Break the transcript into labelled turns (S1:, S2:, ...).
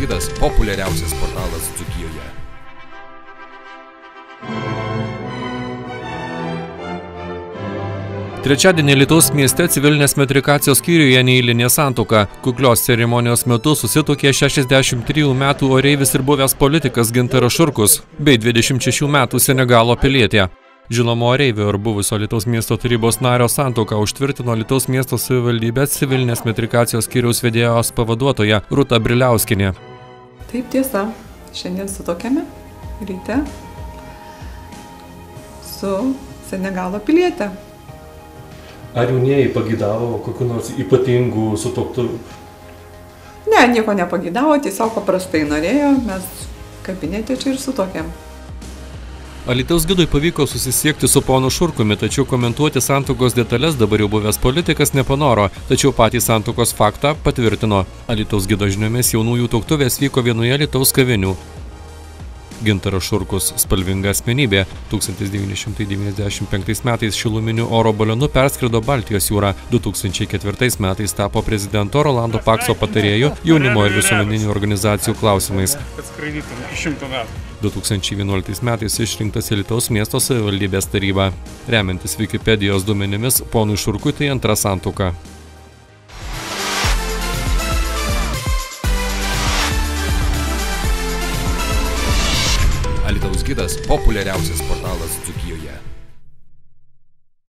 S1: gidas – populiariausias portalas Dzūkijoje. Trečiadienį Alytaus mieste civilinės metrikacijos skyriuje neeilinė santuoka. Kuklios ceremonijos metu susituokė 63 metų oreivis ir buvęs politikas Gintaras Šurkus bei 26 metų Senegalo pilietė. Žinomo oreivio ir buvusio Alytaus miesto tarybos nario santuoką užtvirtino Alytaus miesto savivaldybės civilinės metrikacijos skyriaus vedėjos pavaduotoja Rūta Briliauskienė.
S2: Taip tiesa, šiandien sutuokėme ryte su Senegalo pilietė.
S3: Ar jaunieji pagidavo kokių nors ypatingų sutuoktuvių?
S2: Ne, nieko nepagidavo, tiesiog paprastai norėjo, mes kabinete čia ir sutuokėm.
S1: Alytaus gidui pavyko susisiekti su ponu Šurkumi, tačiau komentuoti santuokos detalės dabar jau buvęs politikas nepanoro, tačiau patį santuokos faktą patvirtino. Alytaus gido žiniomis jaunųjų tuoktuvės vyko vienoje Alytaus kavinių. Gintaras Šurkus – spalvinga asmenybė. 1995 metais šiluminiu oro balionu perskrido Baltijos jūrą. 2004 metais tapo prezidento Rolando Pakso patarėju jaunimo ir visuomeninių organizacijų klausimais. 2011 metais išrinktas Alytaus miesto savivaldybės taryba. Remiantis Wikipedijos duomenimis, ponui Šurkui tai antra santuoka. Alytaus gidas – populiariausias portalas Dzūkijoje.